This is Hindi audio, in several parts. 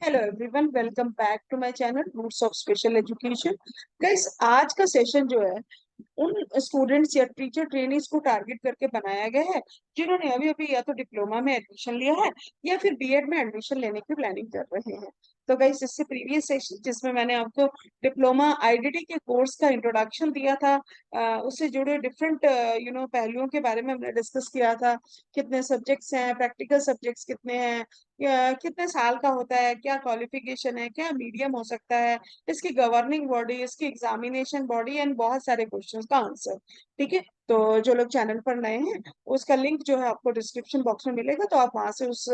Hello everyone, welcome back to my channel roots of special education. Guys, आज का सेशन जो है उन स्टूडेंट्स या टीचर ट्रेनीज को टारगेट करके बनाया गया है जिन्होंने अभी अभी या तो डिप्लोमा में एडमिशन लिया है या फिर बीएड में एडमिशन लेने की प्लानिंग कर रहे हैं। तो गाइस, इससे प्रीवियस सेशन जिसमें मैंने आपको डिप्लोमा आईडीटी के कोर्स का इंट्रोडक्शन दिया था, उससे जुड़े डिफरेंट पहलुओं के बारे में हमने डिस्कस किया था। कितने सब्जेक्ट्स हैं, प्रैक्टिकल सब्जेक्ट्स कितने हैं, या कितने साल का होता है, क्या क्वालिफिकेशन है, क्या मीडियम हो सकता है, इसकी गवर्निंग बॉडी, इसकी एग्जामिनेशन बॉडी एंड बहुत सारे क्वेश्चंस का आंसर। ठीक है, तो जो लोग चैनल पर नए हैं उसका लिंक जो है आपको डिस्क्रिप्शन बॉक्स में मिलेगा, तो आप वहां से उस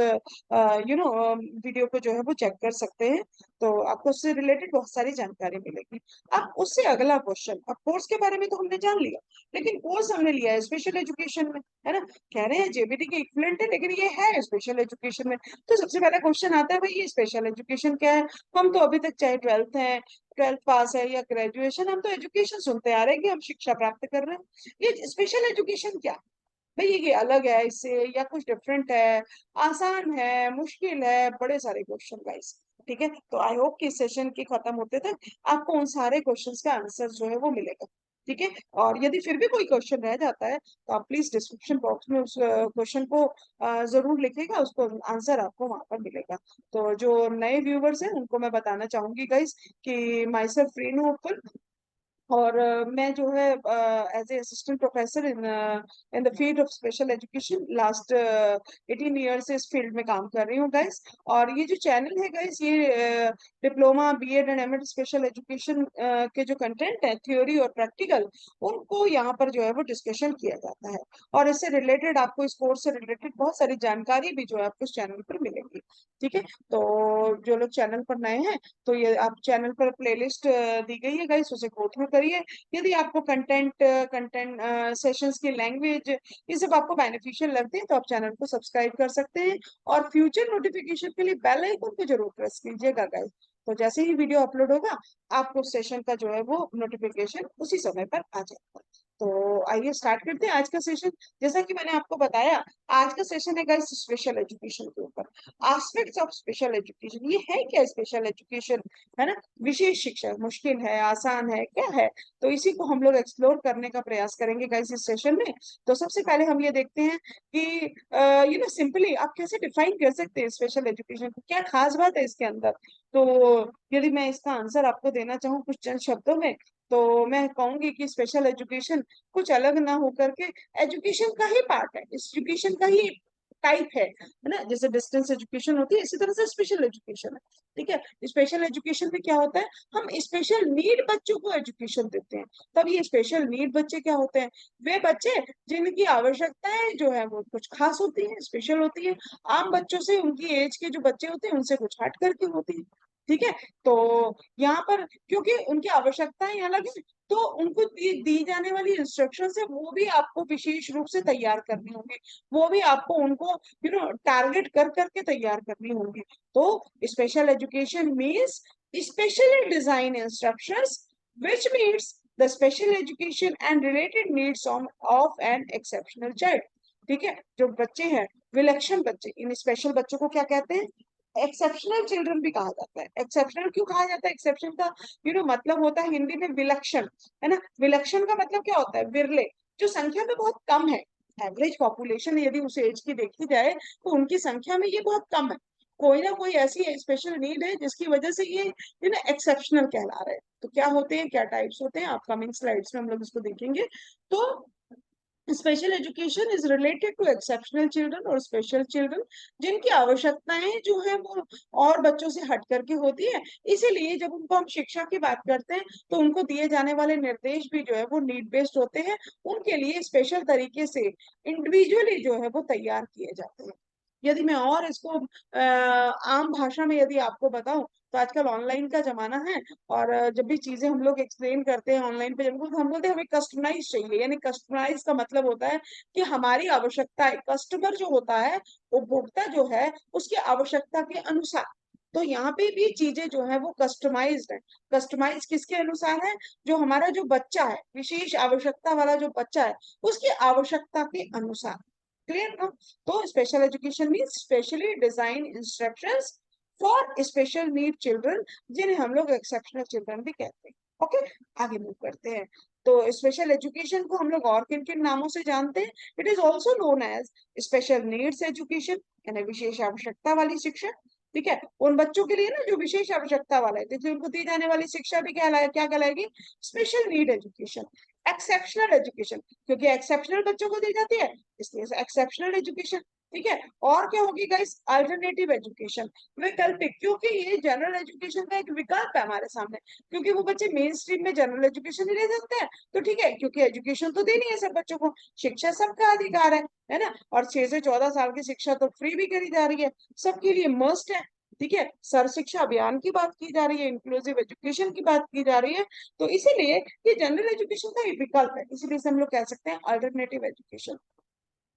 वीडियो को जो है वो चेक कर सकते हैं। तो आपको उससे रिलेटेड बहुत सारी जानकारी मिलेगी। अब उससे अगला क्वेश्चन, अब कोर्स के बारे में तो हमने जान लिया, लेकिन कोर्स हमने लिया है स्पेशल एजुकेशन में, है ना। कह रहे हैं जेबीटी के इक्विवेलेंट है, लेकिन ये है स्पेशल एजुकेशन में। तो सबसे पहला क्वेश्चन आता है, भाई ये स्पेशल एजुकेशन क्या है। हम तो अभी तक चाहे ट्वेल्थ है, ट्वेल्थ पास है या ग्रेजुएशन, हम तो एजुकेशन सुनते आ रहे हैं कि हम शिक्षा प्राप्त कर रहे हैं। ये स्पेशल एजुकेशन क्या, भाई ये अलग है इससे या कुछ डिफरेंट है, आसान है, मुश्किल है, बड़े सारे क्वेश्चन गाइस। ठीक है, तो आई होप कि इस सेशन के खत्म होते तक आपको उन सारे क्वेश्चंस का आंसर जो है वो मिलेगा। ठीक है, और यदि फिर भी कोई क्वेश्चन रह जाता है तो आप प्लीज डिस्क्रिप्शन बॉक्स में उस क्वेश्चन को जरूर लिखिएगा, उसको आंसर आपको वहां पर मिलेगा। तो जो नए व्यूवर्स हैं उनको मैं बताना चाहूंगी गाइस कि माई सेल्फ रेनू, और मैं जो है as a assistant professor in in the field of special education last 18 year से इस फील्ड में काम कर रही हूँ गाइस। और ये जो चैनल है गाइस, ये diploma B Ed and M Ed special education के जो कंटेंट है, थ्योरी और प्रैक्टिकल, उनको यहाँ पर जो है वो डिस्कशन किया जाता है। और इससे रिलेटेड आपको, इस कोर्स से रिलेटेड बहुत सारी जानकारी भी जो है आपको इस चैनल पर मिलेगी। ठीक है, तो जो लोग चैनल पर नए हैं, तो ये आप चैनल पर प्लेलिस्ट दी गई है गाइस, उसे गो थ्रू करिए। यदि आपको कंटेंट सेशंस की लैंग्वेज, ये सब आपको बेनिफिशियल लगते हैं तो आप चैनल को सब्सक्राइब कर सकते हैं। और फ्यूचर नोटिफिकेशन के लिए बेल आइकन को जरूर प्रेस कीजिएगा गाइस। तो जैसे ही वीडियो अपलोड होगा, आपको सेशन का जो है वो नोटिफिकेशन उसी समय पर आ जाएगा। तो आइए स्टार्ट करते हैं आज का सेशन। जैसा कि मैंने आपको बताया, आज का सेशन है गाइस स्पेशल एजुकेशन के ऊपर, एस्पेक्ट्स ऑफ स्पेशल एजुकेशन। ये है क्या स्पेशल एजुकेशन, है ना। विशेष शिक्षा मुश्किल है, आसान है, क्या है। तो इसी को हम लोग एक्सप्लोर करने का प्रयास करेंगे गाइस इस सेशन में। तो सबसे पहले हम ये देखते हैं कि सिंपली आप कैसे डिफाइन कर सकते हैं स्पेशल एजुकेशन को, क्या खास बात है इसके अंदर। तो यदि मैं इसका आंसर आपको देना चाहूँ कुछ चंद शब्दों में, तो मैं कहूंगी कि स्पेशल एजुकेशन कुछ अलग ना होकर के एजुकेशन का ही पार्ट है, एजुकेशन का ही टाइप है ना। जैसे डिस्टेंस एजुकेशन होती है, इसी तरह से स्पेशल एजुकेशन है। ठीक है, स्पेशल एजुकेशन में क्या होता है, हम स्पेशल नीड बच्चों को एजुकेशन देते हैं। तब ये स्पेशल नीड बच्चे क्या होते हैं, वे बच्चे जिनकी आवश्यकताएं जो है वो कुछ खास होती है, स्पेशल होती है। आम बच्चों से, उनकी एज के जो बच्चे होते हैं उनसे कुछ हट करके होती है। ठीक है, तो यहाँ पर क्योंकि उनकी आवश्यकताएं अलग है, तो उनको दी जाने वाली इंस्ट्रक्शंस है वो भी आपको विशेष रूप से तैयार करनी होंगी। वो भी आपको उनको टारगेट कर करके तैयार करनी होंगी। तो special education means specially design instructions which meets the special education and related needs of an exceptional child। ठीक है, जो बच्चे हैं, विलक्षण बच्चे, इन स्पेशल बच्चों को क्या कहते हैं, एक्सेप्शनल चिल्ड्रन भी कहा जाता है। एक्सेप्शनल क्यों कहा जाता है, एक्सेप्शन का मतलब होता है हिंदी में विलक्षण, है ना। विलक्षण का मतलब क्या होता है, विरले, जो संख्या में बहुत कम है। एवरेज पॉपुलेशन यदि उस एज की देखी जाए तो उनकी संख्या में ये बहुत कम है। कोई ना कोई ऐसी स्पेशल नीड है जिसकी वजह से ये एक्सेप्शनल कहला रहे हैं। तो क्या होते हैं, क्या टाइप्स होते हैं, अपकमिंग स्लाइड्स में हम लोग इसको देखेंगे। तो special education is related to exceptional children और स्पेशल चिल्ड्रन, जिनकी आवश्यकताएं जो है वो और बच्चों से हट करके होती है। इसीलिए जब उनको हम शिक्षा की बात करते हैं तो उनको दिए जाने वाले निर्देश भी जो है वो नीड बेस्ड होते हैं। उनके लिए स्पेशल तरीके से इंडिविजुअली जो है वो तैयार किए जाते हैं। यदि मैं और इसको आम भाषा में यदि आपको बताऊं, तो आजकल ऑनलाइन का जमाना है। और जब भी चीजें हम लोग एक्सप्लेन करते हैं ऑनलाइन पे, जब हम बोलते हैं हमें कस्टमाइज चाहिए, यानी कस्टमाइज का मतलब होता है कि हमारी आवश्यकता है, कस्टमर जो होता है, उपभोक्ता जो है, उसकी आवश्यकता के अनुसार। तो यहाँ पे भी चीजें जो है वो कस्टमाइज्ड है। कस्टमाइज किसके अनुसार है, जो हमारा जो बच्चा है, विशेष आवश्यकता वाला जो बच्चा है, उसकी आवश्यकता के अनुसार। क्लियर ना। तो special education mean specially design instructions for special need children, जिन्हें हम लोग एक्सेप्शनल चिल्ड्रन भी कहते हैं। ओके, आगे मूव करते हैं। तो स्पेशल एजुकेशन को हम लोग और किन किन नामों से जानते हैं? It is also known as special needs education, यानी विशेष आवश्यकता वाली शिक्षा। ठीक है, उन बच्चों के लिए ना जो विशेष आवश्यकता वाला है, तो उनको दी जाने वाली शिक्षा भी क्या कहलाएगी? Special need education. Exceptional education, क्योंकि एक्सेप्शनल बच्चों को दी जाती है, इसलिए एक्सेप्शनल एजुकेशन। ठीक है, और क्या होगी गाइस? अल्टरनेटिव एजुकेशन, वैकल्पिक, क्योंकि ये जनरल एजुकेशन का एक विकल्प है हमारे सामने, क्योंकि वो बच्चे मेन स्ट्रीम में जनरल एजुकेशन ही ले सकते हैं। तो ठीक है, क्योंकि एजुकेशन तो देनी है सब बच्चों को, शिक्षा सबका अधिकार है ना? और 6 से 14 साल की शिक्षा तो फ्री भी करी जा रही है, सबके लिए मस्ट है। ठीक है, सर्व शिक्षा अभियान की बात की जा रही है, इंक्लूसिव एजुकेशन की बात की जा रही है। तो इसीलिए ये जनरल एजुकेशन का एक विकल्प है, इसीलिए से हम लोग कह सकते हैं अल्टरनेटिव एजुकेशन।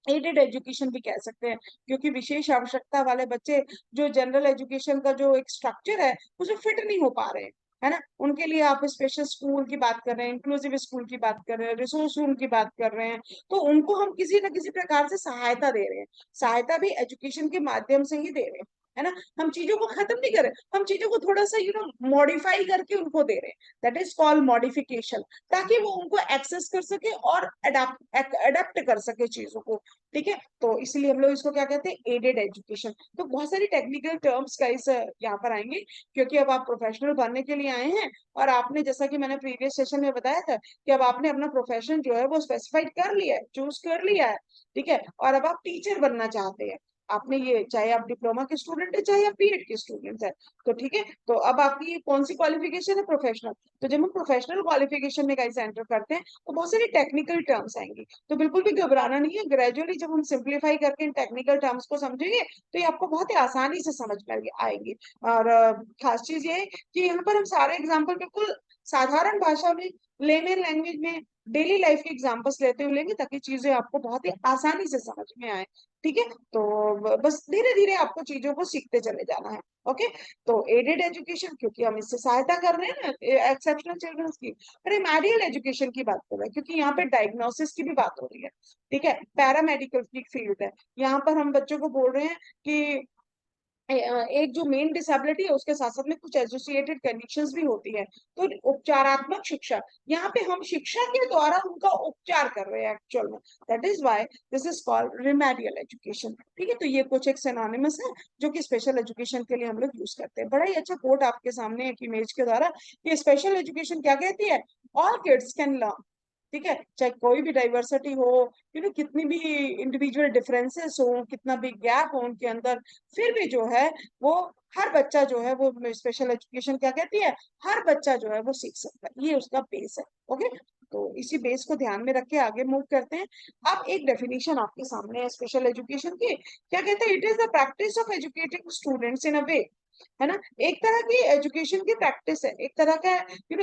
एडेड एजुकेशन भी कह सकते हैं, क्योंकि विशेष आवश्यकता वाले बच्चे जो जनरल एजुकेशन का जो एक स्ट्रक्चर है उसमें फिट नहीं हो पा रहे हैं, है ना? उनके लिए आप स्पेशल स्कूल की बात कर रहे हैं, इंक्लूसिव स्कूल की बात कर रहे हैं, रिसोर्स रूम की बात कर रहे हैं, तो उनको हम किसी न किसी प्रकार से सहायता दे रहे हैं। सहायता भी एजुकेशन के माध्यम से ही दे रहे हैं, है ना? हम चीजों को खत्म नहीं कर रहे, हम चीजों को थोड़ा सा मॉडिफाई करके उनको दे रहे हैं, दैट इज कॉल्ड मॉडिफिकेशन, ताकि वो उनको एक्सेस कर सके और अडेप्ट कर सके चीजों को। ठीक है, तो इसलिए हम लोग इसको क्या कहते हैं? Added education. तो बहुत सारी टेक्निकल टर्म्स का इस यहाँ पर आएंगे, क्योंकि अब आप प्रोफेशनल बनने के लिए आए हैं, और आपने, जैसा कि मैंने प्रीवियस सेशन में बताया था, कि अब आपने अपना प्रोफेशन जो है वो स्पेसिफाइड कर लिया है, चूज कर लिया है। ठीक है, और अब आप टीचर बनना चाहते हैं। आपने ये, चाहे आप डिप्लोमा के स्टूडेंट है, चाहे आप बीएड के स्टूडेंट है, तो ठीक है, तो अब आपकी ये कौन सी क्वालिफिकेशन है? प्रोफेशनल। तो जब हम प्रोफेशनल क्वालिफिकेशन में गाइस एंटर करते हैं, तो बहुत सारी टेक्निकल टर्म्स आएंगी, तो बिल्कुल भी घबराना नहीं है। ग्रेजुअली जब हम सिंप्लीफाई करके इन टेक्निकल टर्म्स को समझेंगे, तो ये आपको बहुत ही आसानी से समझ में आएंगी। और खास चीज ये है कि यहाँ पर हम सारे एग्जाम्पल बिल्कुल साधारण भाषा में, लेमन लैंग्वेज में, डेली लाइफ के एग्जाम्पल्स लेते हुए लेंगे, ताकि चीजें आपको बहुत ही आसानी से समझ में आए। ठीक है, तो बस धीरे धीरे आपको चीजों को सीखते चले जाना है। ओके, तो एडेड एजुकेशन, क्योंकि हम इससे सहायता कर रहे हैं ना एक्सेप्शनल चिल्ड्रंस की। रेमेडियल एजुकेशन की बात कर रहे हैं, क्योंकि यहाँ पे डायग्नोसिस की भी बात हो रही है। ठीक है, पैरामेडिकल की फील्ड है, यहाँ पर हम बच्चों को बोल रहे हैं कि एक जो मेन डिसेबिलिटी है उसके साथ साथ में कुछ एसोसिएटेड कंडीशंस भी होती है। तो उपचारात्मक शिक्षा, यहाँ पे हम शिक्षा के द्वारा उनका उपचार कर रहे हैं एक्चुअल में, that is why this is called remedial education. ठीक है, तो ये कुछ एक सिनोनिमस है जो कि स्पेशल एजुकेशन के लिए हम लोग यूज करते हैं। बड़ा ही अच्छा कोट आपके सामने एक इमेज के द्वारा, ये स्पेशल एजुकेशन क्या कहती है? All kids can learn. ठीक है, चाहे कोई भी डाइवर्सिटी हो, कितनी भी इंडिविजुअल डिफरेंसेस हो, कितना भी गैप हो उनके अंदर, फिर भी जो है वो, हर बच्चा जो है वो, स्पेशल एजुकेशन क्या कहती है? हर बच्चा जो है वो सीख सकता है, ये उसका बेस है। ओके, तो इसी बेस को ध्यान में रख के आगे मूव करते हैं। अब एक डेफिनेशन आपके सामने है स्पेशल एजुकेशन की, क्या कहते हैं? It is the practice of educating students in a way, है ना? एक तरह की एजुकेशन की प्रैक्टिस है, एक तरह का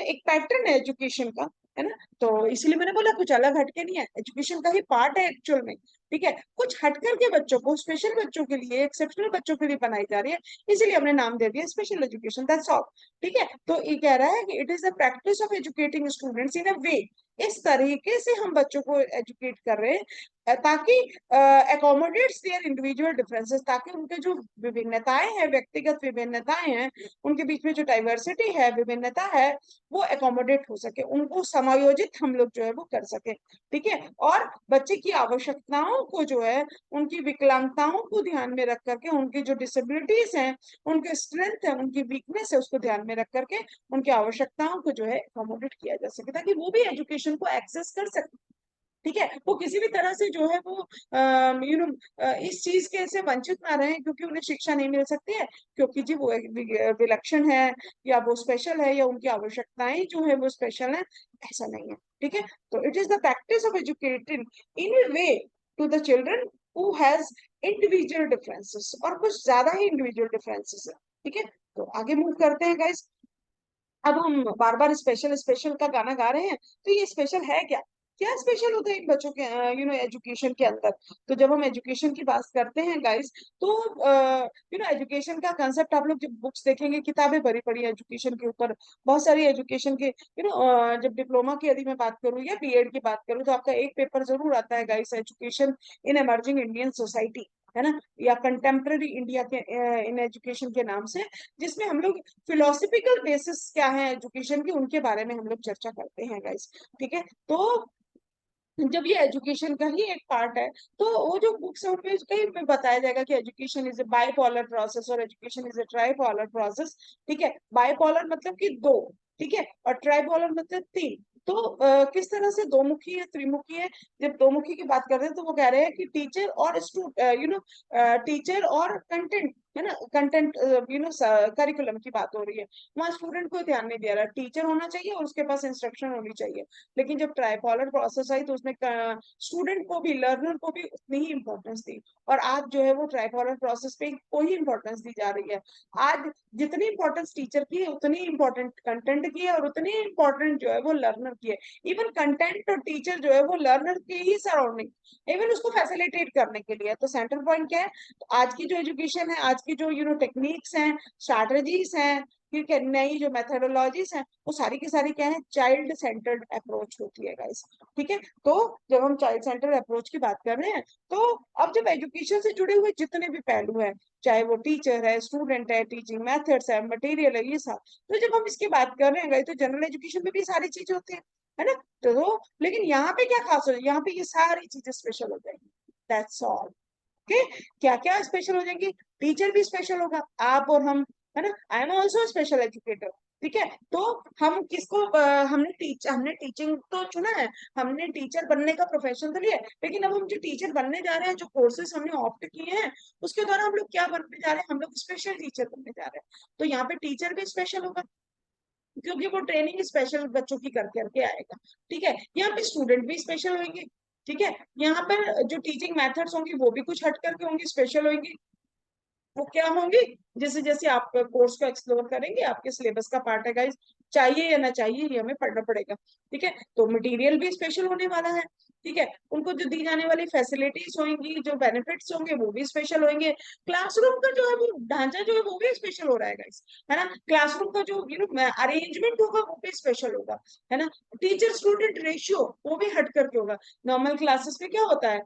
एक पैटर्न है एजुकेशन का, है ना? तो इसीलिए मैंने बोला कुछ अलग हटके नहीं है, एजुकेशन का ही पार्ट है एक्चुअल में। ठीक है, कुछ हटकर के बच्चों को, स्पेशल बच्चों के लिए, एक्सेप्शनल बच्चों के लिए बनाई जा रही है, इसीलिए हमने नाम दे दिया स्पेशल एजुकेशन, दैट्स ऑल। ठीक है, तो ये कह रहा है कि it is the practice of educating students in a way, इस तरीके से हम बच्चों को एजुकेट कर रहे हैं ताकि अकोमोडेट्स देयर इंडिविजुअल डिफरेंसेस, ताकि उनके जो विभिन्नताएं हैं, व्यक्तिगत विभिन्नताएं हैं, उनके बीच में जो डाइवर्सिटी है, विभिन्नता है, वो अकोमोडेट हो सके, उनको समायोजित हम लोग जो है वो कर सके। ठीक है, और बच्चे की आवश्यकताओं को जो है, उनकी विकलांगताओं को ध्यान में रख करके, उनकी जो डिसेबिलिटीज हैं, उनके स्ट्रेंथ है, उनकी वीकनेस है, उसको ध्यान में रख करके उनकी आवश्यकताओं को जो है अकोमोडेट किया जा सके, ताकि वो भी एजुकेशन को एक्सेस कर सके। ठीक है, वो किसी भी तरह से जो है वो इस चीज के से वंचित ना रहे, क्योंकि उन्हें शिक्षा नहीं मिल सकती है, क्योंकि जी वो एक विलक्षण है, या वो स्पेशल है, या उनकी आवश्यकताएं जो है वो स्पेशल है, ऐसा नहीं है। ठीक है, तो it is the practice of educating in a way to the children who has individual differences, और कुछ ज्यादा ही इंडिविजुअल डिफरेंसेस है। ठीक है, तो आगे मूव करते हैं गाइस। अब हम बार बार स्पेशल स्पेशल का गाना गा रहे हैं, तो ये स्पेशल है क्या? क्या स्पेशल होता है इन बच्चों के एजुकेशन के अंदर? तो जब हम एजुकेशन की बात करते हैं गाइस, तो एजुकेशन का कंसेप्ट, आप लोग जब बुक्स देखेंगे, किताबें भरी पड़ी एजुकेशन के ऊपर, बहुत सारी एजुकेशन के, जब डिप्लोमा की यदि मैं बात करूँ या बीएड की बात करूँ, तो आपका एक पेपर जरूर आता है guys, education in emerging Indian society. है ना, या कंटेम्प्रेरी इंडिया के इन एजुकेशन के नाम से, जिसमें हम लोग फिलोसफिकल बेसिस क्या है एजुकेशन की उनके बारे में हम लोग चर्चा करते हैं गाइस। ठीक है, तो जब ये एजुकेशन का ही एक पार्ट है, तो वो जो बुक्स है उनमें कहीं पे बताया जाएगा कि education is a bipolar process और education is a tripolar process. ठीक है, बाइपोलर मतलब कि दो, ठीक है, और ट्राइपोलर मतलब तीन। तो किस तरह से दो मुखी है, त्रिमुखी है। जब दो मुखी की बात कर रहे हैं तो वो कह रहे हैं कि टीचर और टीचर और कंटेंट, है ना, कंटेंट करिकुलम की बात हो रही है। वहाँ स्टूडेंट को ध्यान नहीं दे रहा, टीचर होना चाहिए और उसके पास इंस्ट्रक्शन होनी चाहिए। लेकिन जब ट्राइपोलर प्रोसेस आई तो उसने स्टूडेंट को भी, लर्नर को भी उतनी ही इंपॉर्टेंस दी। और आज जो है वो ट्राइपोलर प्रोसेस पे कोई इंपॉर्टेंस दी जा रही है। आज जितनी इंपॉर्टेंस टीचर की है उतनी इंपॉर्टेंट कंटेंट की है और उतनी इंपॉर्टेंट जो है वो लर्नर की है। इवन कंटेंट और टीचर जो है वो लर्नर के ही सराउंडिंग, इवन उसको फैसिलिटेट करने के लिए। तो सेंट्रल पॉइंट क्या है, तो आज की जो एजुकेशन है, आज की जो टेक्निक्स हैं, स्ट्रैटेजीज हैं, ठीक है, नई जो मेथोडोलॉजीज हैं, वो सारी की सारी क्या है, चाइल्ड सेंटर्ड अप्रोच होती है गाइस। ठीक है, तो जब हम चाइल्ड सेंटर्ड अप्रोच की बात कर रहे हैं, तो अब जब एजुकेशन से जुड़े हुए जितने भी पहलू हैं, चाहे वो टीचर है, स्टूडेंट है, टीचिंग मेथड्स है, मटेरियल है, ये सब, तो जब हम इसकी बात कर रहे हैं गाइस, तो जनरल एजुकेशन में भी सारी चीजें होती है ना। लेकिन यहाँ पे क्या खास हो, यहाँ पे ये सारी चीजें स्पेशल हो जाएंगी, दैट्स ऑल। ओके, क्या क्या स्पेशल हो जाएंगी, टीचर भी स्पेशल होगा, आप और हम, है ना, I am also special educator. ठीक है, तो हम किसको हमने टीचिंग तो चुना है, हमने टीचर बनने का प्रोफेशन तो लिया है, लेकिन अब हम जो टीचर बनने जा रहे हैं, जो कोर्सेज हमने ऑप्ट किए हैं, उसके द्वारा हम लोग क्या बनने जा रहे हैं, हम लोग स्पेशल टीचर बनने जा रहे हैं। तो यहाँ पे टीचर भी स्पेशल होगा, क्योंकि वो ट्रेनिंग स्पेशल बच्चों की कर करके आएगा। ठीक है, यहाँ पे स्टूडेंट भी स्पेशल होंगे। ठीक है, यहाँ पर जो टीचिंग मेथड्स होंगी वो भी कुछ हट करके होंगी, स्पेशल होंगी। वो क्या होंगी, जैसे जैसे आप कोर्स को एक्सप्लोर करेंगे, आपके सिलेबस का पार्ट है गाइस, चाहिए या ना चाहिए ये हमें पढ़ना पड़ेगा। ठीक है, तो मटेरियल भी स्पेशल होने वाला है। ठीक है, उनको जो दी जाने वाली फैसिलिटीज होंगी, जो बेनिफिट्स होंगे वो भी स्पेशल होंगे। क्लासरूम का जो है वो ढांचा जो है वो भी स्पेशल हो रहा है गाइस, है ना। क्लासरूम का जो अरेंजमेंट होगा वो भी स्पेशल होगा, है ना। टीचर स्टूडेंट रेशियो वो भी हट करके होगा। नॉर्मल क्लासेस में क्या होता है,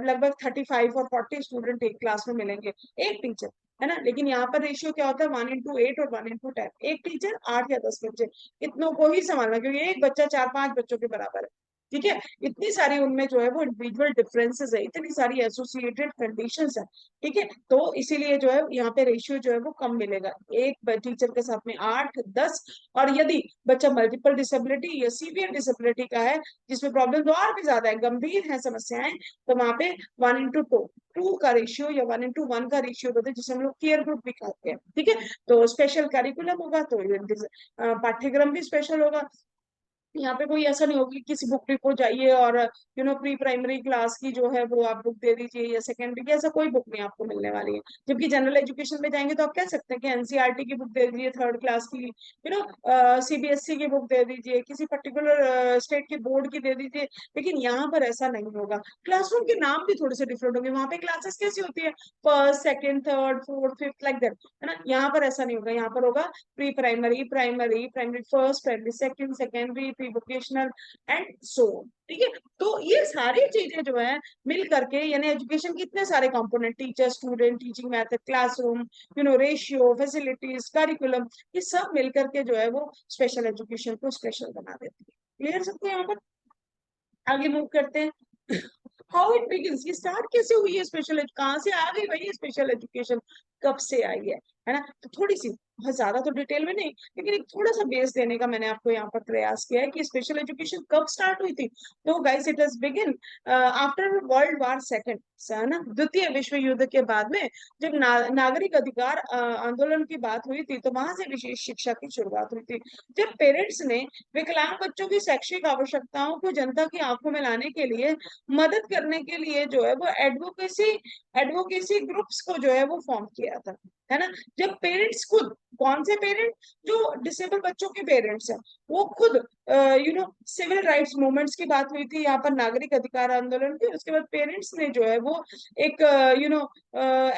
लगभग 35 और 40 स्टूडेंट एक क्लास में मिलेंगे, एक टीचर, है ना। लेकिन यहाँ पर रेशियो क्या होता है, 1:8 और 1:10, एक टीचर 8 या 10 बच्चे, इतनों को ही संभालना, क्योंकि एक बच्चा 4-5 बच्चों के बराबर है। ठीक है, इतनी सारी उनमें जो है वो इंडिविजुअल डिफरेंसेस है, इतनी सारी एसोसिएटेड कंडीशंस है। ठीक है, तो इसीलिए जो है यहाँ पे रेशियो जो है वो कम मिलेगा, एक टीचर के साथ में 8-10। और यदि बच्चा मल्टीपल डिसेबिलिटी या सीवियर डिसेबिलिटी का है, जिसमें प्रॉब्लम और भी ज्यादा है, गंभीर है समस्याएं, तो वहां पे 1:2 का रेशियो या 1:1 का रेशियो होता है, जिसे हम लोग केयर ग्रुप भी कहते हैं। ठीक है, तो स्पेशल करिकुलम होगा, तो पाठ्यक्रम भी स्पेशल होगा। यहाँ पे कोई ऐसा नहीं होगा कि किसी बुक डिपो जाइए और प्री प्राइमरी क्लास की जो है वो आप बुक दे दीजिए, या सेकेंडरी की, ऐसा कोई बुक नहीं आपको मिलने वाली है। जबकि जनरल एजुकेशन में जाएंगे तो आप कह सकते हैं कि एनसीईआरटी की बुक दे दीजिए, थर्ड क्लास की, सीबीएसई की बुक दे दीजिए, किसी पर्टिकुलर स्टेट के बोर्ड की दे दीजिए। लेकिन यहाँ पर ऐसा नहीं होगा। क्लासरूम के नाम भी थोड़े से डिफरेंट होंगे, वहां पे क्लासेस कैसी होती है, first, second, third, fourth, fifth, like that, है ना। यहाँ पर ऐसा नहीं होगा, यहाँ पर होगा pre primary, primary, primary first, primary second, secondary, pre vocational and so. ठीक है, तो ये सारी चीजें जो है मिल करके, यानी एजुकेशन के इतने सारे component, teacher, student, teaching method, classroom, ratio, facilities, curriculum, ये सब मिल करके जो है वो स्पेशल एजुकेशन को स्पेशल बना देती है। क्लियर सबको यहाँ पर? आगे मूव करते हैं। हाउ इट बिगिंस, ये स्टार्ट कैसे हुई है स्पेशल, कहाँ से आ गई भाई ये स्पेशल एजुकेशन, कब से आई है ना। तो थोड़ी सी, बहुत ज्यादा तो डिटेल में नहीं, लेकिन एक थोड़ा सा बेस देने का मैंने आपको यहाँ पर प्रयास किया है कि स्पेशल एजुकेशन कब स्टार्ट हुई थी। तो guys, it has begin after world war 2, है ना, द्वितीय विश्व युद्ध के बाद में, जब नागरिक अधिकार आंदोलन की बात हुई थी, तो वहां से विशेष शिक्षा की शुरुआत हुई थी। जब पेरेंट्स ने विकलांग बच्चों की शैक्षिक आवश्यकताओं को जनता की आंखों में लाने के लिए, मदद करने के लिए जो है वो एडवोकेसी एडवोकेसी ग्रुप्स को जो है वो फॉर्म किया था, है ना। जब पेरेंट्स खुद, कौन से पेरेंट, जो डिसेबल बच्चों के पेरेंट्स हैं, वो खुद, सिविल राइट्स मूवमेंट्स की बात हुई थी यहाँ पर, नागरिक अधिकार आंदोलन की, उसके बाद पेरेंट्स ने जो है वो एक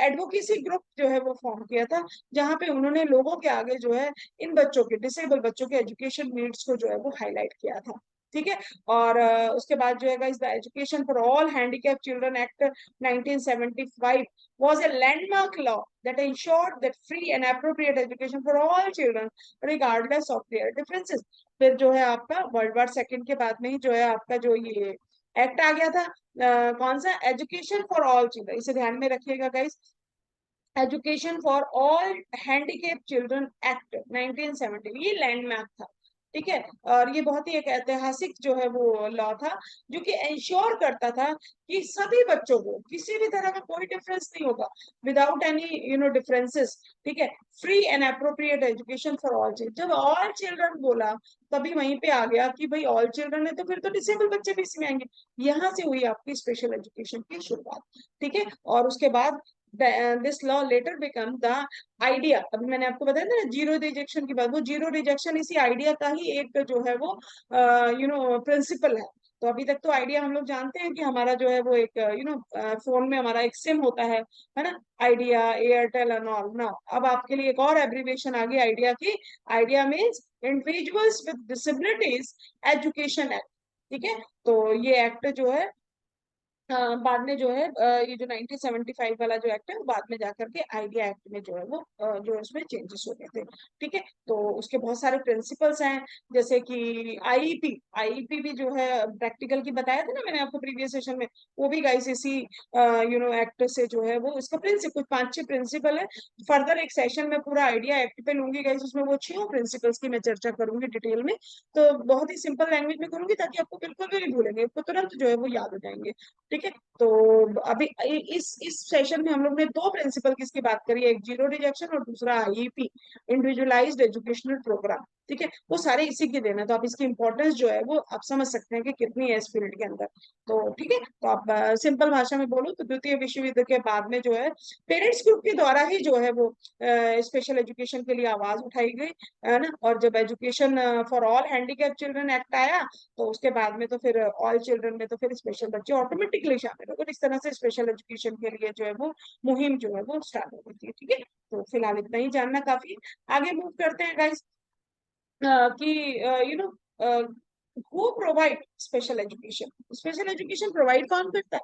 एडवोकेसी ग्रुप जो है वो फॉर्म किया था, जहां पे उन्होंने लोगों के आगे जो है इन बच्चों के, डिसेबल बच्चों के एजुकेशन नीड्स को जो है वो हाईलाइट किया था। ठीक है। और उसके बाद जो है guys the education for all handicap children act 1975 was a landmark law that ensured that free and appropriate education for all children regardless of their differences। फिर जो है आपका वर्ल्ड वॉर सेकंड के बाद में ही जो है आपका जो ये एक्ट आ गया था, कौन सा, एजुकेशन फॉर ऑल चिल्ड्रन, इसे ध्यान में रखिएगा guys, education for all handicap children act 1970, ये लैंडमार्क था। ठीक है। और ये बहुत ही एक ऐतिहासिक जो है वो लॉ था, जो कि इंश्योर करता था कि सभी बच्चों को किसी भी तरह का कोई डिफरेंस नहीं होगा, विदाउट एनी डिफरेंसेस। ठीक है। Free and appropriate education for all children, जब ऑल चिल्ड्रन बोला तभी वहीं पे आ गया कि भाई ऑल चिल्ड्रन है तो फिर तो डिसेबल बच्चे भी इसमें आएंगे। यहाँ से हुई आपकी स्पेशल एजुकेशन की शुरुआत। ठीक है। और उसके बाद this law letter become the idea, अभी मैंने आपको बताया था ना जीरो रिजेक्शन की बात, वो जीरो रिजेक्शन इसी आइडिया का ही एक जो है वो प्रिंसिपल है। तो अभी तक तो आइडिया हम लोग जानते हैं कि हमारा जो है वो एक फोन में हमारा एक सिम होता है ना, idea, Airtel and all. Now अब आपके लिए एक और एब्रीविएशन आ गई आइडिया की, idea means individuals with disabilities education act. ठीक है। तो ये एक्ट जो है बाद में जो है ये जो 1975 वाला जो एक्ट है वो बाद में जाकर के आइडिया एक्ट में जो है वो जो है उसमें चेंजेस हो गए थे। ठीक है। तो उसके बहुत सारे प्रिंसिपल्स हैं, जैसे कि आईईपी, आईईपी भी जो है प्रैक्टिकल की बताया था ना मैंने आपको प्रीवियस सेशन में, वो भी गाइस इसी एक्ट से जो है वो इसका प्रिंसिपल, 5-6 प्रिंसिपल है। फर्दर एक सेशन में पूरा आइडिया एक्ट पे लूंगी गाइस, उसमें वो 6 प्रिंसिपल्स की मैं चर्चा करूंगी डिटेल में। तो बहुत ही सिंपल लैंग्वेज में करूंगी ताकि आपको बिल्कुल भी नहीं भूलेंगे, आपको तुरंत जो है वो याद हो जाएंगे। ठीक है। तो अभी इस सेशन में हम लोग ने दो प्रिंसिपल किसकी बात करी है, एक जीरो रिजेक्शन और दूसरा आईईपी, इंडिविजुअलाइज्ड एजुकेशनल प्रोग्राम। ठीक है। वो सारे इसी के देना, तो आप इसकी इंपॉर्टेंस जो है वो आप समझ सकते हैं कि कितनी है इस फील्ड के अंदर। तो ठीक है। तो आप सिंपल भाषा में बोलो तो द्वितीय विश्व युद्ध के बाद में जो है पेरेंट्स ग्रुप के द्वारा ही जो है वो स्पेशल एजुकेशन के लिए आवाज उठाई गई, है ना। और जब education for all handicap children act आया तो उसके बाद में तो फिर ऑल चिल्ड्रन में तो फिर स्पेशल बच्चे ऑटोमेटिकली शामिल हो गए। इस तरह से स्पेशल एजुकेशन के लिए जो है वो मुहिम जो है वो स्टार्ट हो गई थी। ठीक है। तो फिलहाल इतना ही जानना काफी है। आगे मूव करते हैं गाइस कि who provide special education, special education provide कौन करता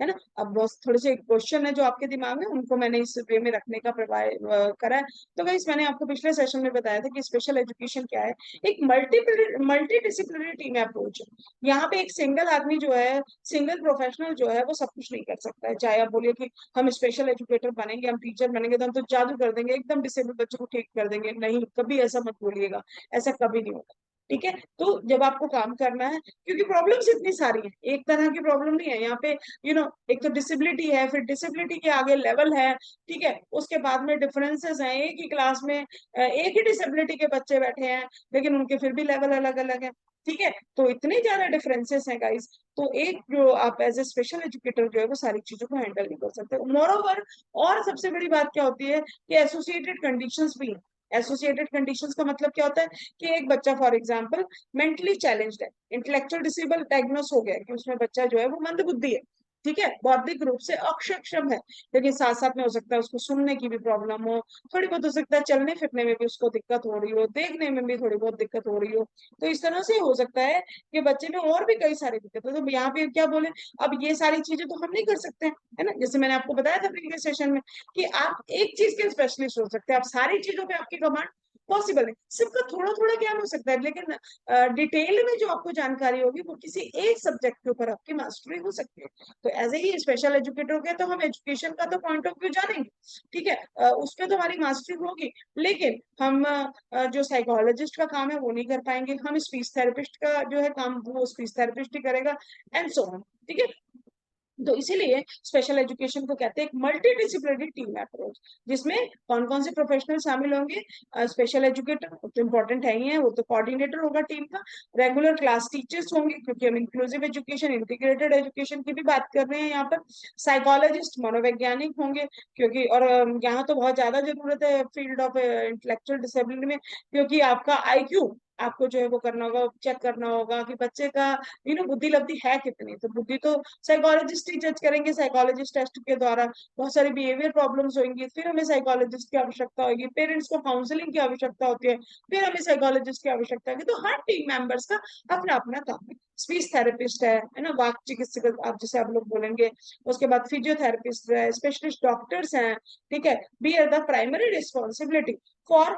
है ना। अब बहुत थोड़े से क्वेश्चन है जो आपके दिमाग में, उनको मैंने इस वे में रखने का करा है। तो गाइस मैंने आपको पिछले सेशन में बताया था कि स्पेशल एजुकेशन क्या है, एक मल्टी डिसिप्लिनरी टीम अप्रोच है। यहाँ पे एक सिंगल आदमी जो है, सिंगल प्रोफेशनल जो है वो सब कुछ नहीं कर सकता है। चाहे आप बोलिए कि हम स्पेशल एजुकेटर बनेंगे, हम टीचर बनेंगे तो हम तो जादू कर देंगे, एकदम डिसेबल बच्चों को ठीक कर देंगे, नहीं, कभी ऐसा मत बोलिएगा, ऐसा कभी नहीं होगा। ठीक है। तो जब आपको काम करना है, क्योंकि प्रॉब्लम्स इतनी सारी हैं, एक तरह की प्रॉब्लम नहीं है यहाँ पे, एक तो डिसेबिलिटी है, फिर डिसेबिलिटी के आगे लेवल है। ठीक है। उसके बाद में डिफरेंसेस हैं, एक ही क्लास में एक ही डिसेबिलिटी के बच्चे बैठे हैं लेकिन उनके फिर भी लेवल अलग अलग है। ठीक है। तो इतने ज्यादा डिफरेंसेस हैं गाइस, तो एक जो आप एज ए स्पेशल एजुकेटर जो है वो सारी चीजों को हैंडल नहीं कर सकते। मोरओवर, और सबसे बड़ी बात क्या होती है कि एसोसिएटेड कंडीशंस भी हैं। एसोसिएटेड कंडीशंस का मतलब क्या होता है कि एक बच्चा फॉर एग्जांपल मेंटली चैलेंज्ड है, इंटेलेक्चुअल डिसेबल डायग्नोस हो गया है कि उसमें बच्चा जो है वो मंदबुद्धि है। ठीक है। बौद्धिक रूप से अक्षम है, लेकिन साथ साथ में हो सकता है उसको सुनने की भी प्रॉब्लम हो, थोड़ी बहुत हो सकता है चलने फिरने में भी उसको दिक्कत हो रही हो, देखने में भी थोड़ी बहुत दिक्कत हो रही हो। तो इस तरह से हो सकता है कि बच्चे में और भी कई सारी दिक्कत है। तो यहाँ पे क्या बोले, अब ये सारी चीजें तो हम नहीं कर सकते हैं, है ना। जैसे मैंने आपको बताया था प्रीवियस सेशन में कि आप एक चीज के स्पेशलिस्ट हो सकते हैं, आप सारी चीजों पे आपकी कमांड पॉसिबल है, सबका थोड़ा थोड़ा ज्ञान हो सकता है, लेकिन डिटेल में जो आपको जानकारी होगी वो किसी एक सब्जेक्ट के ऊपर आपकी मास्टरी हो सकती है। तो एज ए स्पेशल एजुकेटर हो गया तो हम एजुकेशन का तो पॉइंट ऑफ व्यू जानेंगे। ठीक है। उस पर तो हमारी मास्टरी होगी, लेकिन हम जो साइकोलॉजिस्ट का काम है वो नहीं कर पाएंगे, हम स्पीच थेरेपिस्ट का जो है काम वो स्पीच थेरेपिस्ट ही करेगा, एंड सो ऑन। ठीक है। तो इसीलिए स्पेशल एजुकेशन को कहते हैं एक मल्टी डिसिप्लिनरी टीम अप्रोच, जिसमें कौन कौन से प्रोफेशनल शामिल होंगे, स्पेशल एजुकेटर तो इम्पोर्टेंट है ही है, वो तो कोऑर्डिनेटर होगा टीम का, रेगुलर क्लास टीचर्स होंगे क्योंकि हम इंक्लूसिव एजुकेशन, इंटीग्रेटेड एजुकेशन की भी बात कर रहे हैं यहाँ पर, साइकोलॉजिस्ट, मनोवैज्ञानिक होंगे, क्योंकि और यहाँ तो बहुत ज्यादा जरूरत है फील्ड ऑफ इंटेलेक्चुअल डिसेबिलिटी में, क्योंकि आपका आईक्यू आपको जो है वो करना होगा, चेक करना होगा कि बच्चे का बुद्धि लब्धि है कितनी। तो बुद्धि तो साइकोलॉजिस्ट ही जज करेंगे, साइकोलॉजिस्ट टेस्ट के द्वारा। बहुत सारी बिहेवियर प्रॉब्लम्स होंगी, फिर हमें साइकोलॉजिस्ट की आवश्यकता होगी, पेरेंट्स को काउंसलिंग की आवश्यकता होती है, फिर हमें साइकोलॉजिस्ट की आवश्यकता होगी। तो हर टीम मेंबर्स का अपना अपना काम है। स्पीच थेरेपिस्ट है ना, वाक चिकित्सक आप जिसे आप लोग बोलेंगे, उसके बाद फिजियोथेरेपिस्ट है, स्पेशलिस्ट डॉक्टर्स हैं, ठीक है। Be are the primary responsibility for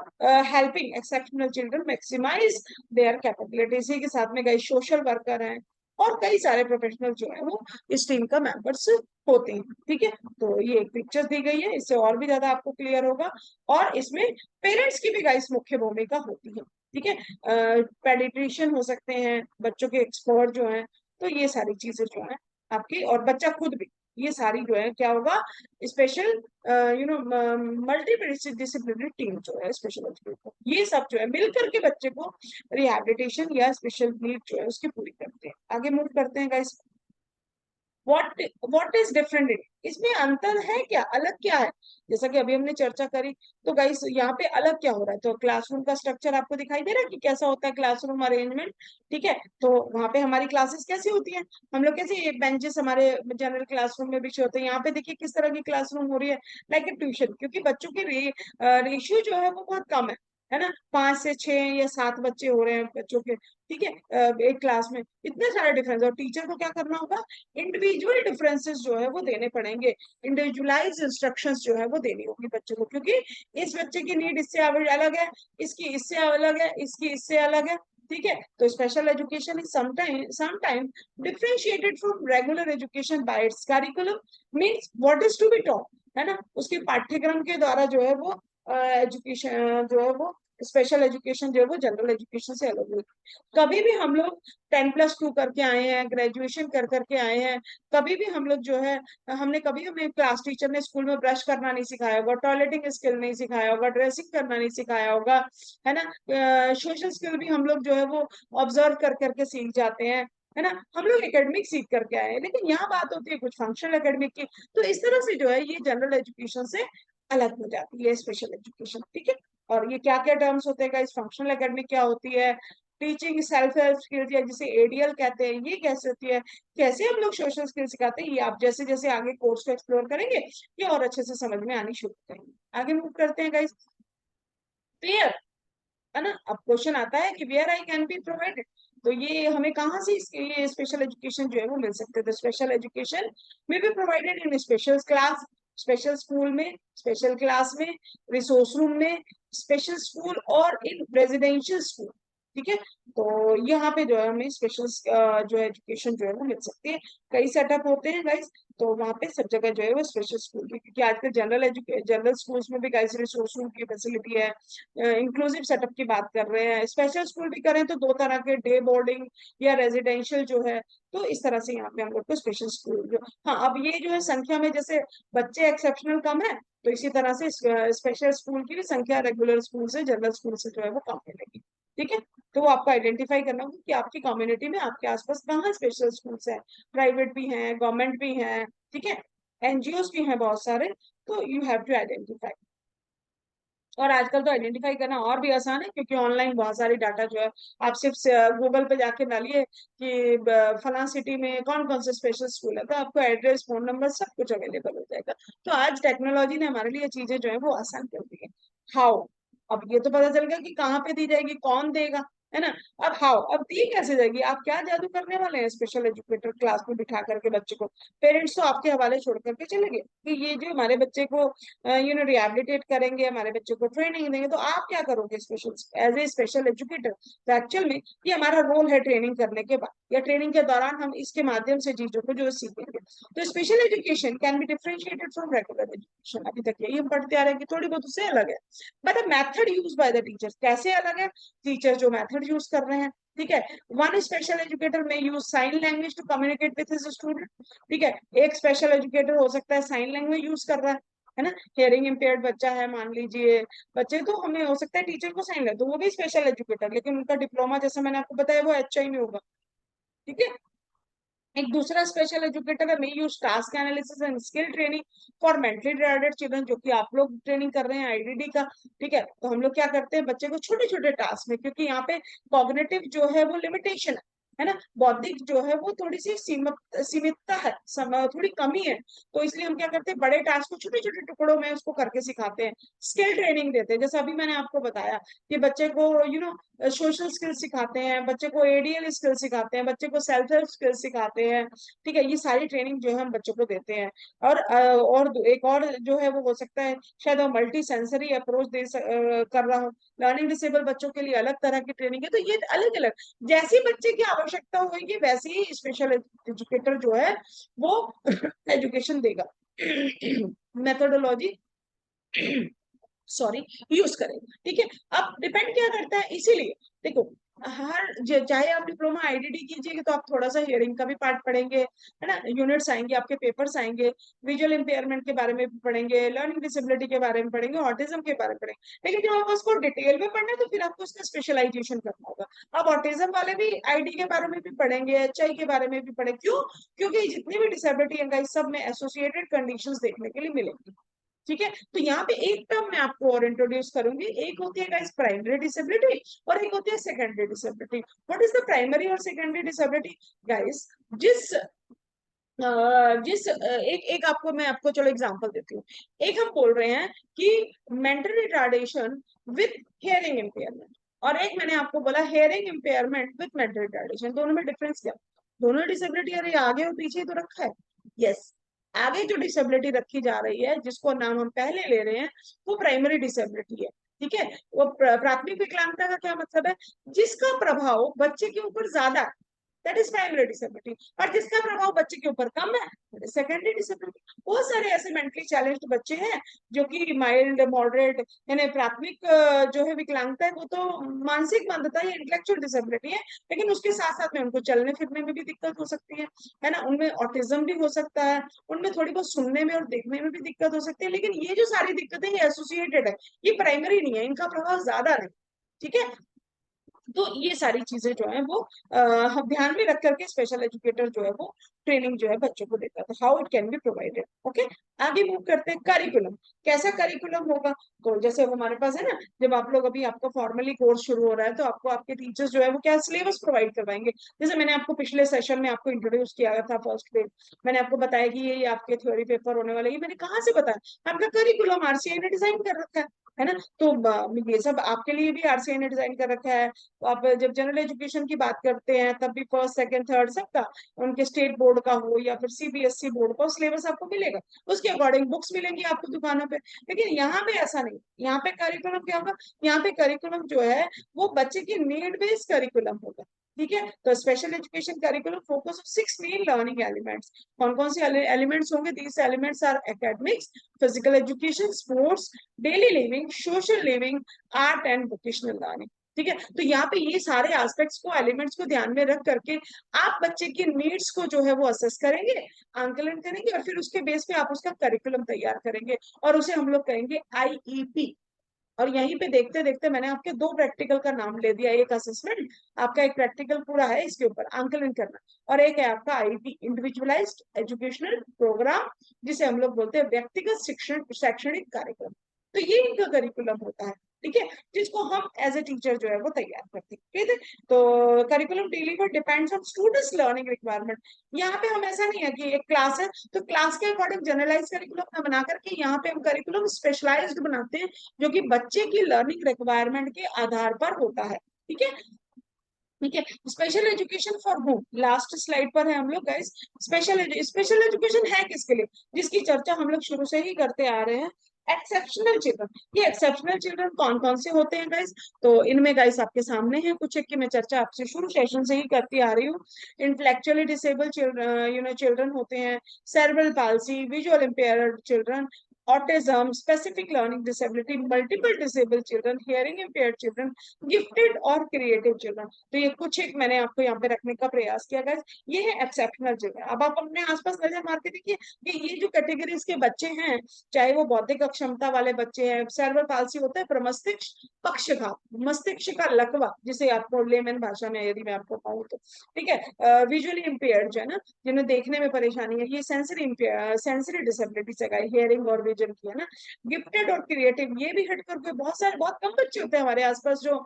helping exceptional children maximize their capability. इसी के साथ में कई सोशल वर्कर हैं और कई सारे प्रोफेशनल जो है वो इस टीम का मेंबर्स होते हैं, ठीक है। तो ये एक पिक्चर दी गई है, इससे और भी ज्यादा आपको क्लियर होगा। और इसमें पेरेंट्स की भी गाइस मुख्य भूमिका होती है, ठीक है। पेडिट्रिशियन हो सकते हैं, बच्चों के एक्सपर्ट जो हैं, तो ये सारी चीजें जो है आपकी, और बच्चा खुद भी, ये सारी जो है क्या होगा, स्पेशल मल्टी डिसिप्लिनरी टीम जो है स्पेशल एजुकेटर, ये सब जो है मिलकर के बच्चे को रिहैबिलिटेशन या स्पेशल नीड जो है उसकी पूरी करते हैं। आगे मूव करते हैं guys. What is different in, इसमें अंतर है क्या, अलग क्या है, जैसा कि अभी हमने चर्चा करी। तो गाइस यहाँ पे अलग क्या हो रहा है, तो क्लासरूम का स्ट्रक्चर आपको दिखाई दे रहा है कि कैसा होता है क्लासरूम अरेंजमेंट, ठीक है। तो वहां पे हमारी क्लासेस कैसी होती हैं, हम लोग कैसे बेंचेस हमारे जनरल क्लासरूम में बिछे होते हैं, यहाँ पे देखिए किस तरह की क्लासरूम हो रही है, लाइक ए ट्यूशन, क्योंकि बच्चों के रेशियो जो है वो बहुत कम है ना, 5 से 6 या 7 बच्चे हो रहे हैं बच्चों के, ठीक है। एक क्लास में इतने सारे डिफरेंस, और टीचर को क्या करना होगा, इंडिविजुअल डिफरेंसेस जो है वो देने पड़ेंगे, इंडिविजुअलाइज इंस्ट्रक्शंस जो है वो देनी होगी बच्चों को, क्योंकि इस बच्चे की नीड इससे अलग है, इसकी इससे अलग है, इसकी इससे अलग है, ठीक है। तो special education is sometime differentiated from regular education by its curriculum, means what is to be taught, है ना, उसके पाठ्यक्रम के द्वारा जो है वो एजुकेशन जो है वो स्पेशल एजुकेशन जो है वो जनरल एजुकेशन से अलग होगी। कभी भी हम लोग 10+2 करके आए हैं, ग्रेजुएशन कर करके आए हैं, कभी भी हम लोग जो है, हमने कभी हमें क्लास टीचर ने स्कूल में ब्रश करना नहीं सिखाया होगा, टॉयलेटिंग स्किल नहीं सिखाया होगा, ड्रेसिंग करना नहीं सिखाया होगा, है ना। सोशल स्किल भी हम लोग जो है वो ऑब्जर्व कर करके सीख जाते हैं, है ना। हम लोग एकेडमिक सीख करके आए हैं, लेकिन यहाँ बात होती है कुछ फंक्शनल एकेडमिक की। तो इस तरह से जो है ये जनरल एजुकेशन से अलग हो जाती है स्पेशल एजुकेशन, ठीक है। और ये क्या क्या टर्म्स होते हैं, इस फंक्शनल एकेडमिक क्या होती है, टीचिंग सेल्फ हेल्प स्किल्स या जिसे एडीएल कहते हैं, ये कैसे होती है, कैसे हम लोग सोशल स्किल सिखाते हैं, ये आप जैसे जैसे आगे कोर्स को एक्सप्लोर करेंगे ये और अच्छे से समझ में आनी शुरू करेंगे। आगे मूव करते हैं गाइस। क्लियर है ना। अब क्वेश्चन आता है कि where I can be provided, तो ये हमें कहाँ से इसके लिए स्पेशल एजुकेशन जो है वो मिल सकते हैं, तो स्पेशल एजुकेशन में be provided in special class, special school में, स्पेशल क्लास में, रिसोर्स रूम में, स्पेशल स्कूल और इन रेजिडेंशियल स्कूल, ठीक है। तो यहाँ पे जो है हमें स्पेशल जो एजुकेशन जो है वो मिल सकती है। कई सेटअप होते हैं गाइस, तो वहाँ पे सब जगह जो है वो स्पेशल स्कूल की, क्योंकि आजकल जनरल स्कूल्स में भी गाइस रिसोर्स रूम की फैसिलिटी है, इंक्लूसिव सेटअप की बात कर रहे हैं। स्पेशल स्कूल भी करें तो 2 तरह के, डे बोर्डिंग या रेजिडेंशियल जो है, तो इस तरह से यहाँ पे हम लोग को स्पेशल स्कूल जो, हाँ अब ये जो है संख्या में जैसे बच्चे एक्सेप्शनल कम है, तो इसी तरह से स्पेशल स्कूल की भी संख्या रेगुलर स्कूल से, जनरल स्कूल से जो है वो कम मिलेगी, ठीक है। तो वो आपको आइडेंटिफाई करना होगा कि आपकी कम्युनिटी में आपके आसपास कहाँ स्पेशल स्कूल्स है, प्राइवेट भी हैं, गवर्नमेंट भी हैं, ठीक है, एनजीओ भी हैं बहुत सारे, तो यू हैव टू आइडेंटिफाई। और आजकल तो आइडेंटिफाई करना और भी आसान है, क्योंकि ऑनलाइन बहुत सारी डाटा जो है, आप सिर्फ गूगल पे जाके डालिए कि फला सिटी में कौन कौन से स्पेशल स्कूल है, तो आपको एड्रेस, फोन नंबर सब कुछ अवेलेबल हो जाएगा। तो आज टेक्नोलॉजी ने हमारे लिए चीजें जो है वो आसान कर दी है। हाउ, अब ये तो पता चल गया कि कहाँ पे दी जाएगी, कौन देगा, है ना। अब हाउ, अब दी कैसे जाएगी, आप क्या जादू करने वाले हैं स्पेशल एजुकेटर क्लास में बिठा करके बच्चे को, पेरेंट्स तो आपके हवाले छोड़ करके चले गए कि ये जो हमारे बच्चे को रिहेबिलिटेट करेंगे, हमारे बच्चों को ट्रेनिंग देंगे, तो आप क्या करोगे special as a special educator. तो एक्चुअल में ये हमारा रोल है, ट्रेनिंग करने के बाद या ट्रेनिंग के दौरान हम इसके माध्यम से चीजों को जो सीखेंगे। तो special education can be differentiated from regular education, अभी तक यही हम पढ़ते आ रहे हैं कि थोड़ी बहुत उससे अलग है, but the method use by the teacher कैसे अलग है, टीचर जो मेथड यूज कर रहे हैं, ठीक है। One special educator may use sign language to communicate with his student, ठीक है। एक स्पेशल एजुकेटर हो सकता है साइन लैंग्वेज यूज कर रहा है ना, हियरिंग इम्पेयर्ड बच्चा है मान लीजिए, बच्चे तो हमें हो सकता है टीचर को साइन लगे तो वो भी स्पेशल एजुकेटर, लेकिन उनका डिप्लोमा जैसे मैंने आपको बताया वो HI में होगा, ठीक है। एक दूसरा स्पेशल एजुकेटर है, मे use task analysis and skill training for mentally retarded children, जो कि आप लोग ट्रेनिंग कर रहे हैं आईडीडी का। ठीक है, तो हम लोग क्या करते हैं, बच्चे को छोटे छोटे टास्क में, क्योंकि यहाँ पे कॉग्निटिव जो है वो लिमिटेशन है ना, बौद्धिक जो है वो थोड़ी सी सीमितता है, थोड़ी कमी है, तो इसलिए हम क्या करते हैं, बड़े टास्क को छोटे छोटे टुकड़ों में उसको करके सिखाते हैं, स्किल ट्रेनिंग देते हैं। जैसे अभी मैंने आपको बताया कि बच्चे को सोशल स्किल सिखाते हैं, बच्चे को एडीएल स्किल सिखाते हैं, बच्चे को सेल्फ हेल्प स्किल सिखाते हैं। ठीक है, ये सारी ट्रेनिंग जो है हम बच्चों को देते हैं। और एक और जो है वो हो सकता है, शायद वो मल्टी सेंसरी अप्रोच कर रहा हूँ, लर्निंग डिसेबल बच्चों के लिए अलग तरह की ट्रेनिंग है। तो ये अलग अलग जैसी बच्चे की आवश्यकता होगी वैसे ही स्पेशल एजुकेटर जो है वो एजुकेशन देगा, मेथोडोलॉजी सॉरी यूज करेगा। ठीक है, अब डिपेंड क्या करता है, इसीलिए देखो, हर चाहे आप डिप्लोमा आईडीडी कीजिएगा तो आप थोड़ा सा हियरिंग का भी पार्ट पढ़ेंगे, है ना, यूनिट्स आएंगे, आपके पेपर्स आएंगे, विजुअल इम्पेयरमेंट के बारे में भी पढ़ेंगे, लर्निंग डिसेबिलिटी के बारे में पढ़ेंगे, ऑटिज्म के बारे में पढ़ेंगे। लेकिन जब आप उसको डिटेल में पढ़ना है तो फिर आपको उसका स्पेशलाइजेशन करना होगा। आप ऑटिज्म वाले भी आईडी के बारे में भी पढ़ेंगे, एचआई के बारे में भी पढ़ेंगे, क्यों? क्योंकि जितनी भी डिसेबिलिटी है इस सब में एसोसिएटेड कंडीशंस देखने के लिए मिलेंगी। ठीक है, तो यहाँ पे एक टर्म मैं आपको और इंट्रोड्यूस करूंगी, एक होती है गाइस प्राइमरी डिसेबिलिटी और एक होती है secondary disability. What is the primary और सेकेंडरी डिसेबिलिटी गाइस? जिस एक एक आपको मैं आपको चलो एग्जांपल देती हूँ। एक हम बोल रहे हैं कि mental retardation with hearing impairment, और एक मैंने आपको बोला hearing impairment with mental retardation, दोनों में डिफरेंस क्या? दोनों डिसेबिलिटी, अरे आगे और पीछे ही तो रखा है। यस, आगे जो डिसेबिलिटी रखी जा रही है जिसको नाम हम पहले ले रहे हैं वो प्राइमरी डिसेबिलिटी है। ठीक है, वो प्राथमिक विकलांगता का क्या मतलब है? जिसका प्रभाव बच्चे के ऊपर ज्यादा है, दैट इज प्राइमरी डिसेबिलिटी, और जिसका प्रभाव बच्चे के ऊपर कम है, सेकेंडरी डिसेबिलिटी। बहुत सारे ऐसे मेंटली चैलेंज्ड बच्चे हैं जो कि माइल्ड मॉडरेट, यानी प्राथमिक जो है विकलांगता है वो तो मानसिक मंदता या इंटेलेक्चुअल डिसेबिलिटी है, लेकिन उसके साथ साथ में उनको चलने फिरने में भी दिक्कत हो सकती है ना, उनमें ऑटिज्म भी हो सकता है, उनमें थोड़ी बहुत सुनने में और देखने में भी दिक्कत हो सकती है। लेकिन ये जो सारी दिक्कतें ये एसोसिएटेड है, ये प्राइमरी नहीं है, इनका प्रभाव ज्यादा नहीं। ठीक है, तो ये सारी चीजें जो है वो हम ध्यान में रख करके स्पेशल एजुकेटर जो है वो ट्रेनिंग जो है बच्चों को देता है, how it can be provided. Okay, आगे मूव करते हैं, करिकुलम। कैसा करिकुलम होगा? तो जैसे अब हमारे पास है ना, जब आप लोग अभी आपका फॉर्मली कोर्स शुरू हो रहा है तो आपको आपके टीचर्स जो है वो क्या सिलेबस प्रोवाइड करवाएंगे। जैसे मैंने आपको पिछले सेशन में आपको इंट्रोड्यूस किया था फर्स्ट डे, मैंने आपको बताया कि ये आपके थ्योरी पेपर होने वाले, ये मैंने कहाँ से बताया? आपका करिकुलम आरसीआई ने डिजाइन कर रखा है ना। तो ये सब आपके लिए भी आरसीआई ने डिजाइन कर रखा है। तो आप जब जनरल एजुकेशन की बात करते हैं तब भी फर्स्ट सेकंड थर्ड सबका, उनके स्टेट बोर्ड का हो या फिर सीबीएसई बोर्ड का, सिलेबस आपको मिलेगा, उसके अकॉर्डिंग बुक्स मिलेंगी आपको दुकानों पे। लेकिन यहाँ पे ऐसा नहीं, यहाँ पे करिकुलम क्या होगा? यहाँ पे करिकुलम जो है वो बच्चे की नीड बेस्ड करिकुलम होगा। ठीक है, तो special education curriculum focus on 6 main learning elements. कौन कौन से एलिमेंट्स होंगे? These elements are academics, physical education, sports, daily living, social living, art and vocational learning. ठीक है, तो यहाँ पे ये सारे एस्पेक्ट्स को, एलिमेंट्स को ध्यान में रख करके आप बच्चे की नीड्स को जो है वो असेस करेंगे, आंकलन करेंगे, और फिर उसके बेस पे आप उसका करिकुलम तैयार करेंगे, और उसे हम लोग कहेंगे आईईपी। और यहीं पे देखते देखते मैंने आपके दो प्रैक्टिकल का नाम ले दिया, एक असेसमेंट, आपका एक प्रैक्टिकल पूरा है इसके ऊपर आंकलन करना, और एक है आपका आईपी, इंडिविजुअलाइज्ड एजुकेशनल प्रोग्राम, जिसे हम लोग बोलते हैं व्यक्तिगत शिक्षण शैक्षणिक कार्यक्रम। तो ये इनका करिकुलम होता है। ठीक है, जिसको हम एज ए टीचर जो है वो तैयार करते हैं। ठीक है, तो curriculum deliver depends on students learning requirement. यहाँ पे हम ऐसा नहीं है कि एक क्लास है तो क्लास के अकॉर्डिंग जनरलाइज करिकुलम बना करके यहाँ पे हम करिकुलम स्पेशलाइज्ड बनाते हैं, जो कि बच्चे की लर्निंग रिक्वायरमेंट के आधार पर होता है। ठीक है, ठीक है, special education for home, last slide पर है हम लोग गाइस। स्पेशल एजुकेशन है किसके लिए, जिसकी चर्चा हम लोग शुरू से ही करते आ रहे हैं, एक्सेप्शनल चिल्ड्रन। ये एक्सेप्शनल चिल्ड्रन कौन कौन से होते हैं गाइस? तो इनमें गाइस आपके सामने है कुछ एक की मैं चर्चा आपसे शुरू सेशन से ही करती आ रही हूँ। इंटेलेक्चुअली डिसेबल चिल्ड्रन, चिल्ड्रन होते हैं, cerebral palsy, visual impaired children, autism, specific learning disability, multiple disabled children, hearing impaired children, gifted और creative children। तो ये कुछ एक मैंने आपको यहाँ पे रखने का प्रयास किया guys। ये है एक्सेप्शनल चिल्ड्रन। अब आप अपने आसपास नजर मार के देखिए कि ये जो कैटेगरीज के बच्चे हैं, चाहे वो बौद्धिक अक्षमता वाले बच्चे हैं, सेरेब्रल पाल्सी होता है, प्रमस्तिष्क पक्षघात, मस्तिष्क का लकवा, जिसे आपको लेमन भाषा में यदि मैं आपको कहूँ तो, ठीक है, विजुअली इम्पेयर्ड जो है ना, जिन्हें देखने में परेशानी है, ये सेंसरी डिसेबिलिटीज है, हियरिंग और विजन की है ना। गिफ्टेड और क्रिएटिव, ये भी हट करके बहुत सारे, बहुत कम बच्चे होते हैं हमारे आसपास जो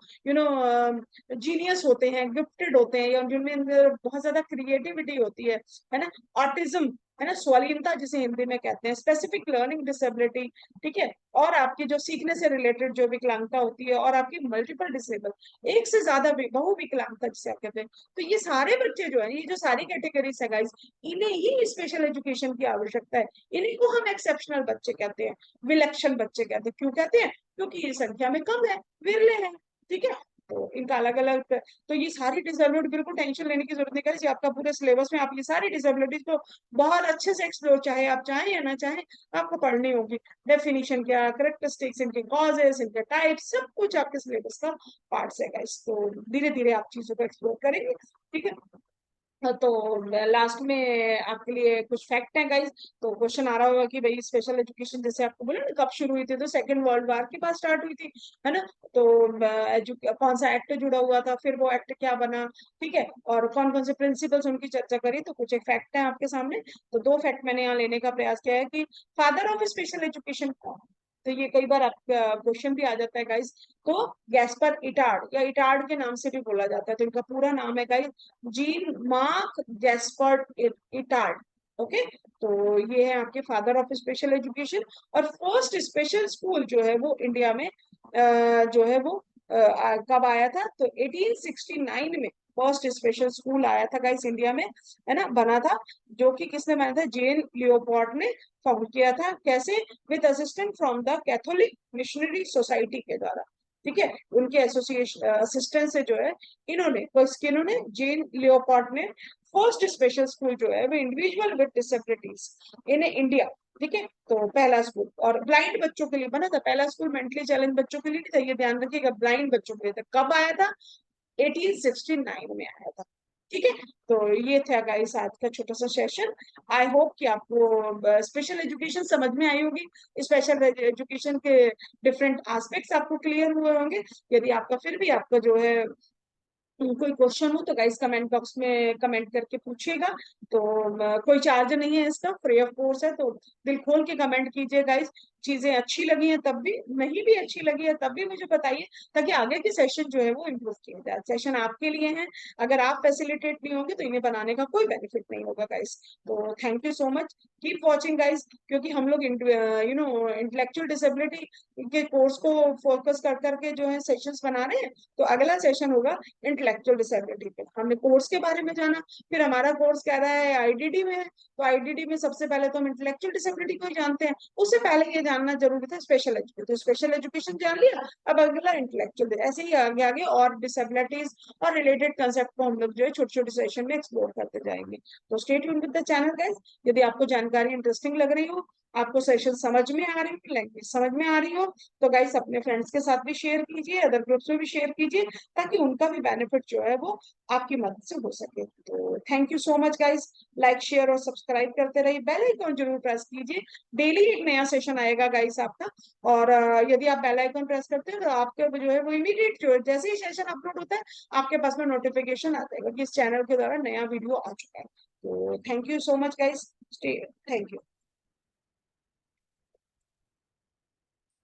जीनियस होते हैं, गिफ्टेड होते हैं, या जिनमें अंदर बहुत ज्यादा क्रिएटिविटी होती है ना। ऑटिज्म है ना, स्वालीनता जिसे हिंदी में कहते हैं, स्पेसिफिक लर्निंग डिसेबिलिटी, ठीक है, और आपकी जो सीखने से रिलेटेड जो विकलांगता होती है, और आपकी मल्टीपल डिसेबल, एक से ज्यादा बहु विकलांगता जिसे आप कहते हैं। तो ये सारे बच्चे जो है, ये जो सारी कैटेगरीज है गाइस, इन्हें ही स्पेशल एजुकेशन की आवश्यकता है। इन्हीं को हम एक्सेप्शनल बच्चे कहते हैं, विलक्षण बच्चे कहते हैं। क्यों कहते हैं? क्योंकि ये संख्या में कम है, विरले हैं, ठीक है। तो इनका अलग अलग, तो ये सारी डिसेबिलिटी बिल्कुल टेंशन लेने की जरूरत नहीं करें, आपका पूरे सिलेबस में आप ये सारी डिसेबिलिटीज को बहुत अच्छे से एक्सप्लोर, चाहे आप चाहें या ना चाहें, आपको पढ़नी होगी। डेफिनेशन क्या, करेक्टरिस्टिक्स, इनके कॉजेस, इनके टाइप्स, सब कुछ आपके सिलेबस का पार्ट है गाइस। तो धीरे धीरे आप चीजों को एक्सप्लोर करेंगे, ठीक है। तो लास्ट में आपके लिए कुछ फैक्ट है गाइस। तो क्वेश्चन आ रहा होगा कि भाई स्पेशल एजुकेशन जैसे आपको बोले ना कब शुरू हुई थी, तो सेकंड वर्ल्ड वार के बाद स्टार्ट हुई थी, है ना। तो कौन सा एक्ट जुड़ा हुआ था, फिर वो एक्ट क्या बना, ठीक है, और कौन कौन से प्रिंसिपल्स उनकी चर्चा करी। तो कुछ एक फैक्ट है आपके सामने। तो दो फैक्ट मैंने यहाँ लेने का प्रयास किया है कि फादर ऑफ स्पेशल एजुकेशन कौन। तो ये कई बार आपका क्वेश्चन भी आ जाता है गाइस। तो गैस्पर इटार्ड, या इटार्ड के नाम से भी बोला जाता है, तो इनका पूरा नाम है guys gene mark Gaspard Etard. Okay, तो ये है आपके फादर ऑफ स्पेशल एजुकेशन। और फर्स्ट स्पेशल स्कूल जो है वो इंडिया में जो है वो कब आया था, तो 1869 में फर्स्ट स्पेशल स्कूल आया था गाइस इंडिया में, है ना, बना था। जो कि किसने बनाया था? जेन लियोपोल्ड ने फाउंड किया था। कैसे? With assistant from the Catholic missionary society के द्वारा, ठीक है। उनके एसोसिएशन असिस्टेंट से जो है इन्होंने, किन्होंने, जेन लियोपोल्ड ने फर्स्ट स्पेशल स्कूल जो है वो individual with disabilities in India, ठीक है। तो पहला स्कूल और ब्लाइंड बच्चों के लिए बना था। पहला स्कूल मेंटली चैलेंज बच्चों के लिए नहीं था, ये ध्यान रखिएगा, ब्लाइंड बच्चों के लिए था। कब आया था? 1869 में आया था, ठीक है। तो ये था गाइस आज का छोटा सा सेशन। आई होप कि आपको स्पेशल एजुकेशन समझ में आई होगी, स्पेशल एजुकेशन के डिफरेंट एस्पेक्ट्स आपको क्लियर हुए होंगे। यदि आपका फिर भी आपका जो है कोई क्वेश्चन हो तो गाइस कमेंट बॉक्स में कमेंट करके पूछिएगा। तो कोई चार्ज नहीं है इसका, फ्री ऑफ कोर्स है। तो दिल खोल के कमेंट कीजिए गाइस। चीजें अच्छी लगी है तब भी, नहीं भी अच्छी लगी है तब भी मुझे बताइए, ताकि आगे के सेशन जो है वो इम्प्रूव किया जाए। सेशन आपके लिए है, अगर आप फैसिलिटेट नहीं होंगे तो इन्हें बनाने का कोई बेनिफिट नहीं होगा गाइस। तो thank you so much, keep watching guys. क्योंकि हम लोग इंटेलेक्चुअल डिसेबिलिटी के कोर्स को फोकस कर करके जो है सेशंस बना रहे हैं। तो अगला सेशन होगा इंटेलेक्चुअल डिसेबिलिटी पे। हमने कोर्स के बारे में जाना, फिर हमारा कोर्स कह रहा है आईडीडी में है, तो आईडीडी में सबसे पहले तो हम इंटेलेक्चुअल डिसेबिलिटी को ही जानते हैं, उससे पहले ये जानना जरूरी था स्पेशल एजुकेशन। तो स्पेशल एजुकेशन जान लिया, अब अगला इंटेलेक्चुअल, ऐसे ही आगे आगे और डिसेबिलिटीज और रिलेटेड कंसेप्ट को हम लोग जो है छोटे छोटे सेशन में एक्सप्लोर करते जाएंगे। तो stay tuned with the channel guys. यदि आपको जानकारी इंटरेस्टिंग लग रही हो, आपको सेशन समझ में आ रही हो, लैंग्वेज समझ में आ रही हो, तो गाइस अपने फ्रेंड्स के साथ भी शेयर कीजिए, अदर ग्रुप्स में भी शेयर कीजिए, ताकि उनका भी बेनिफिट जो है वो आपकी मदद से हो सके। तो thank you so much guys. Like share और सब्सक्राइब करते रहिए, बेल आइकन जरूर प्रेस कीजिए। डेली एक नया सेशन आएगा गाइस आपका। और यदि आप बेल आइकन प्रेस करते हो तो आपके जो है वो इमीडिएट जो है, जैसे ही सेशन अपलोड होता है आपके पास में नोटिफिकेशन आ जाएगा कि इस चैनल के द्वारा नया वीडियो आ चुका है। तो thank you so much guys, stay, thank you.